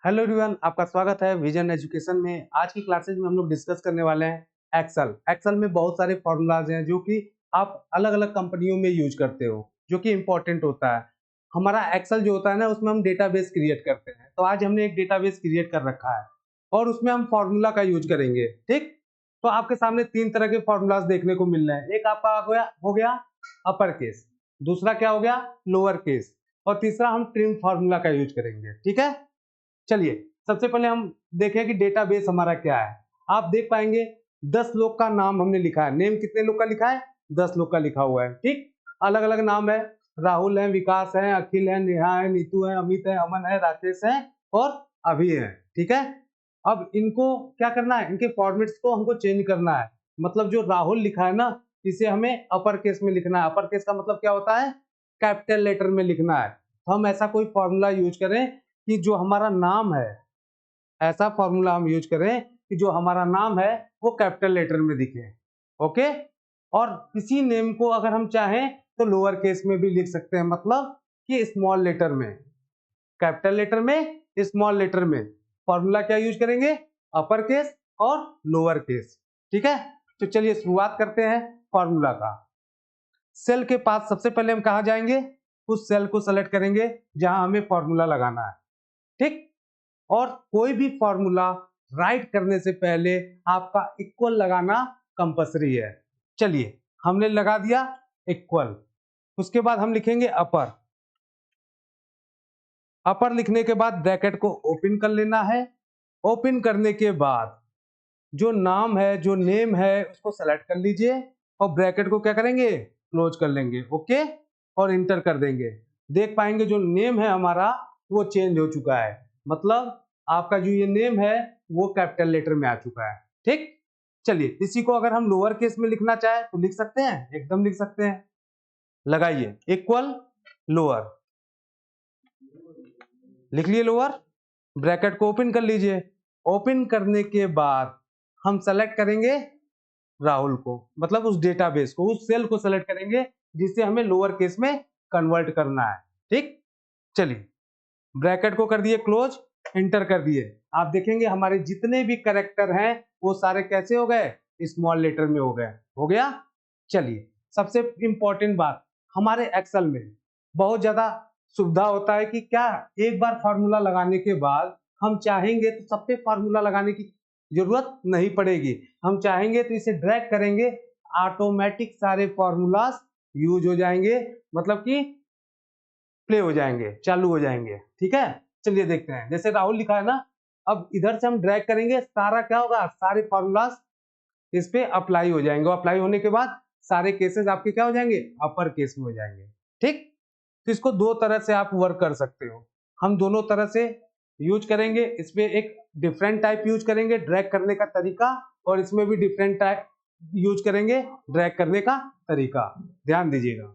Hello everyone, आपका स्वागत है विजन एजुकेशन में। आज की क्लासेज में हम लोग डिस्कस करने वाले हैं एक्सेल में बहुत सारे फॉर्मूलाज हैं जो कि आप अलग अलग कंपनियों में यूज करते हो, जो कि इम्पोर्टेंट होता है। हमारा एक्सेल जो होता है ना, उसमें हम डेटाबेस क्रिएट करते हैं। तो आज हमने एक डेटाबेस क्रिएट कर रखा है और उसमें हम फॉर्मूला का यूज करेंगे। ठीक, तो आपके सामने तीन तरह के फॉर्मूलाज देखने को मिल रहे हैं। एक आपका हो गया अपर केस, दूसरा क्या हो गया लोअर केस, और तीसरा हम ट्रिम फॉर्मूला का यूज करेंगे। ठीक है, चलिए सबसे पहले हम देखें कि डेटाबेस हमारा क्या है। आप देख पाएंगे 10 लोग का नाम हमने लिखा है। नेम कितने लोग का लिखा है? 10 लोग का लिखा हुआ है। ठीक, अलग अलग नाम है, राहुल है, विकास है, अखिल है, नेहा है, नीतू है, अमित है, अमन है, राकेश है और अभी है। ठीक है, अब इनको क्या करना है, इनके फॉर्मेट्स को हमको चेंज करना है। मतलब जो राहुल लिखा है ना, इसे हमें अपर केस में लिखना है। अपर केस का मतलब क्या होता है? कैपिटल लेटर में लिखना है। तो हम ऐसा कोई फॉर्मूला यूज करें कि जो हमारा नाम है, ऐसा फॉर्मूला हम यूज करें कि जो हमारा नाम है वो कैपिटल लेटर में दिखे। ओके, और किसी नेम को अगर हम चाहें तो लोअर केस में भी लिख सकते हैं, मतलब कि स्मॉल लेटर में, कैपिटल लेटर में, स्मॉल लेटर में। फॉर्मूला क्या यूज करेंगे? अपर केस और लोअर केस। ठीक है, तो चलिए शुरुआत करते हैं फॉर्मूला का। सेल के पास सबसे पहले हम कहा जाएंगे? उस सेल को सेलेक्ट करेंगे जहां हमें फॉर्मूला लगाना है। ठीक, और कोई भी फॉर्मूला राइट करने से पहले आपका इक्वल लगाना कंपलसरी है। चलिए हमने लगा दिया इक्वल। उसके बाद हम लिखेंगे अपर। अपर लिखने के बाद ब्रैकेट को ओपन कर लेना है। ओपन करने के बाद जो नाम है, जो नेम है, उसको सेलेक्ट कर लीजिए और ब्रैकेट को क्या करेंगे? क्लोज कर लेंगे। ओके, और इंटर कर देंगे। देख पाएंगे जो नेम है हमारा वो चेंज हो चुका है। मतलब आपका जो ये नेम है वो कैपिटल लेटर में आ चुका है। ठीक, चलिए इसी को अगर हम लोअर केस में लिखना चाहे तो लिख सकते हैं, एकदम लिख सकते हैं। लगाइए इक्वल लोअर, लिख लिए लोअर, ब्रैकेट को ओपन कर लीजिए। ओपन करने के बाद हम सेलेक्ट करेंगे राहुल को, मतलब उस डेटाबेस को, उस सेल को सेलेक्ट करेंगे जिसे हमें लोअर केस में कन्वर्ट करना है। ठीक, चलिए ब्रैकेट को कर दिए क्लोज, इंटर कर दिए। आप देखेंगे हमारे जितने भी कैरेक्टर हैं वो सारे कैसे हो गए? स्मॉल लेटर में हो गए। हो गया। चलिए सबसे इंपॉर्टेंट बात, हमारे एक्सेल में बहुत ज्यादा सुविधा होता है कि क्या एक बार फार्मूला लगाने के बाद हम चाहेंगे तो सब पे फार्मूला लगाने की जरूरत नहीं पड़ेगी। हम चाहेंगे तो इसे ड्रैग करेंगे, ऑटोमेटिक सारे फॉर्मूलाज यूज हो जाएंगे, मतलब कि प्ले हो जाएंगे, चालू हो जाएंगे। ठीक है, चलिए देखते हैं। जैसे राहुल लिखा है ना, अब इधर से हम ड्रैग करेंगे, सारा क्या होगा? सारे फॉर्मूलाज इस पे अप्लाई हो जाएंगे। अप्लाई होने के बाद सारे केसेस आपके क्या हो जाएंगे? अपर केस में हो जाएंगे। ठीक, तो इसको दो तरह से आप वर्क कर सकते हो। हम दोनों तरह से यूज करेंगे। इसमें एक डिफरेंट टाइप यूज करेंगे ड्रैग करने का तरीका, और इसमें भी डिफरेंट टाइप यूज करेंगे ड्रैग करने का तरीका। ध्यान दीजिएगा।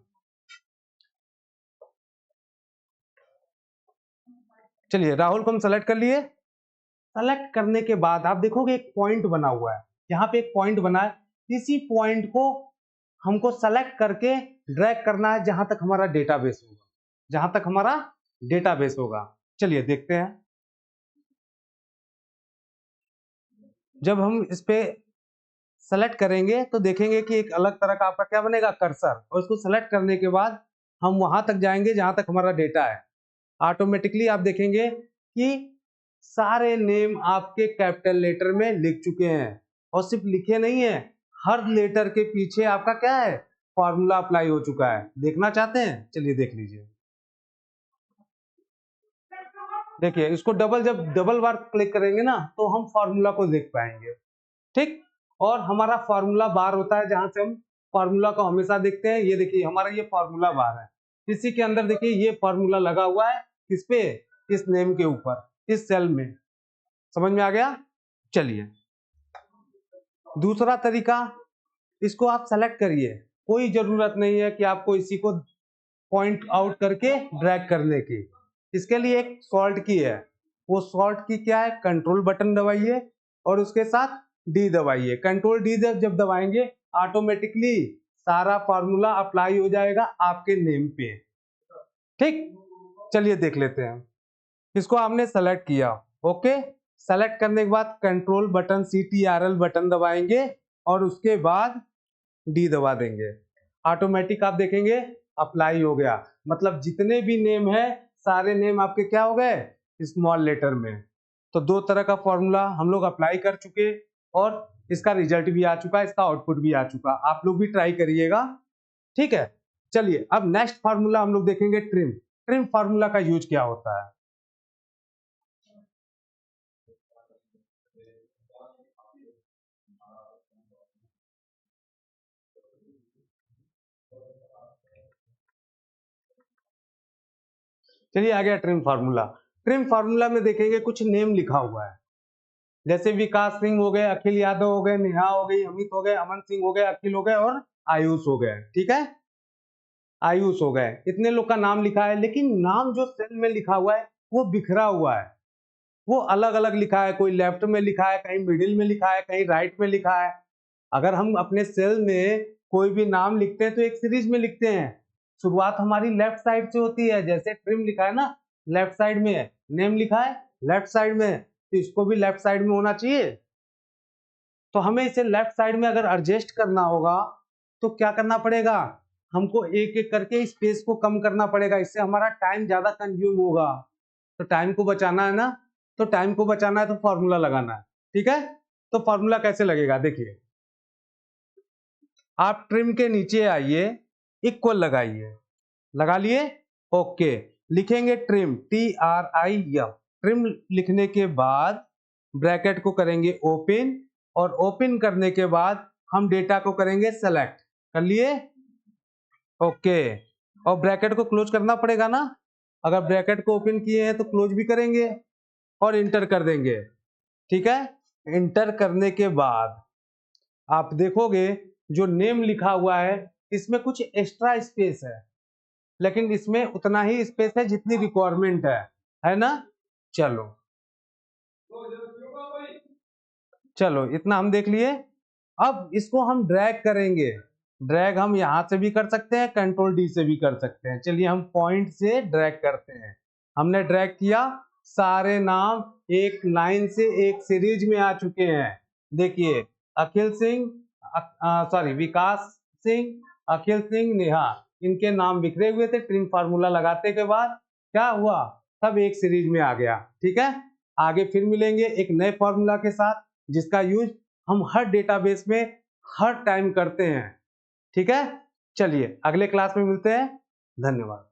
चलिए राहुल को हम सेलेक्ट कर लिए। सेलेक्ट करने के बाद आप देखोगे एक पॉइंट बना हुआ है, यहाँ पे एक पॉइंट बना है। इसी पॉइंट को हमको सेलेक्ट करके ड्रैग करना है जहां तक हमारा डेटाबेस होगा, जहां तक हमारा डेटाबेस होगा। चलिए देखते हैं। जब हम इस पे सेलेक्ट करेंगे तो देखेंगे कि एक अलग तरह का आपका क्या बनेगा? कर्सर। और इसको सेलेक्ट करने के बाद हम वहां तक जाएंगे जहां तक हमारा डेटा है। ऑटोमेटिकली आप देखेंगे कि सारे नेम आपके कैपिटल लेटर में लिख चुके हैं, और सिर्फ लिखे नहीं है, हर लेटर के पीछे आपका क्या है? फॉर्मूला अप्लाई हो चुका है। देखना चाहते हैं? चलिए देख लीजिए। देखिए इसको जब डबल बार क्लिक करेंगे ना तो हम फॉर्मूला को देख पाएंगे। ठीक, और हमारा फॉर्मूला बार होता है जहां से हम फॉर्मूला को हमेशा देखते हैं। ये देखिए हमारा ये फॉर्मूला बार है। इसी के अंदर देखिए ये फॉर्मूला लगा हुआ है, किस पे? इस नेम के ऊपर, इस सेल में। समझ में आ गया? चलिए दूसरा तरीका, इसको आप सेलेक्ट करिए। कोई जरूरत नहीं है कि आपको इसी को पॉइंट आउट करके ड्रैग करने की। इसके लिए एक शॉर्ट की है। वो शॉर्ट की क्या है? कंट्रोल बटन दबाइए और उसके साथ डी दबाइए। कंट्रोल डी जब दबाएंगे ऑटोमेटिकली सारा फॉर्मूला अप्लाई हो जाएगा आपके नेम पे। ठीक, चलिए देख लेते हैं। इसको आपने सेलेक्ट किया, ओके, सेलेक्ट करने के बाद कंट्रोल बटन CTRL बटन दबाएंगे और उसके बाद डी दबा देंगे। ऑटोमेटिक आप देखेंगे अप्लाई हो गया, मतलब जितने भी नेम है सारे नेम आपके क्या हो गए, स्मॉल लेटर में। तो दो तरह का फॉर्मूला हम लोग अप्लाई कर चुके और इसका रिजल्ट भी आ चुका, इसका आउटपुट भी आ चुका। आप लोग भी ट्राई करिएगा, ठीक है। चलिए अब नेक्स्ट फार्मूला हम लोग देखेंगे ट्रिम। ट्रिम फार्मूला का यूज क्या होता है। चलिए आ गया ट्रिम फार्मूला। ट्रिम फार्मूला में देखेंगे कुछ नेम लिखा हुआ है, जैसे विकास सिंह हो गए, अखिल यादव हो गए, नेहा हो गई, अमित हो गए, अमन सिंह हो गए, अखिल हो गए और आयुष हो गए, ठीक है। आयुष हो गए, इतने लोग का नाम लिखा है, लेकिन नाम जो सेल में लिखा हुआ है वो बिखरा हुआ है, वो अलग अलग लिखा है। कोई लेफ्ट में लिखा है, कहीं मिडिल में लिखा है, कहीं राइट में लिखा है। अगर हम अपने सेल में कोई भी नाम लिखते हैं तो एक सीरीज में लिखते हैं। शुरुआत हमारी लेफ्ट साइड से होती है, जैसे ट्रिम लिखा है ना लेफ्ट साइड में, नेम लिखा है लेफ्ट साइड में, तो इसको भी लेफ्ट साइड में होना चाहिए। तो हमें इसे लेफ्ट साइड में अगर एडजस्ट करना होगा तो क्या करना पड़ेगा, हमको एक एक करके स्पेस को कम करना पड़ेगा, इससे हमारा टाइम ज्यादा कंज्यूम होगा। तो टाइम को बचाना है ना, तो टाइम को बचाना है तो फॉर्मूला लगाना है, ठीक है। तो फॉर्मूला कैसे लगेगा देखिए, आप ट्रिम के नीचे आइए, इक्वल लगाइए, लगा लिए, ओके। लिखेंगे ट्रिम TRIM, ट्रिम लिखने के बाद ब्रैकेट को करेंगे ओपन, और ओपन करने के बाद हम डेटा को करेंगे सेलेक्ट, कर लिए, ओके। और ब्रैकेट को क्लोज करना पड़ेगा ना, अगर ब्रैकेट को ओपन किए हैं तो क्लोज भी करेंगे और इंटर कर देंगे, ठीक है। इंटर करने के बाद आप देखोगे जो नेम लिखा हुआ है इसमें कुछ एक्स्ट्रा स्पेस है, लेकिन इसमें उतना ही स्पेस है जितनी रिक्वायरमेंट है ना। चलो चलो इतना हम देख लिए। अब इसको हम ड्रैग करेंगे, ड्रैग हम यहां से भी कर सकते हैं, कंट्रोल D से भी कर सकते हैं। चलिए हम पॉइंट से ड्रैग करते हैं। हमने ड्रैग किया, सारे नाम एक लाइन से एक सीरीज में आ चुके हैं। देखिए अखिल सिंह, सॉरी विकास सिंह, अखिल सिंह, नेहा, इनके नाम बिखरे हुए थे। ट्रिम फार्मूला लगाते के बाद क्या हुआ, सब एक सीरीज में आ गया, ठीक है। आगे फिर मिलेंगे एक नए फॉर्मूला के साथ जिसका यूज हम हर डेटाबेस में हर टाइम करते हैं, ठीक है। चलिए अगले क्लास में मिलते हैं, धन्यवाद।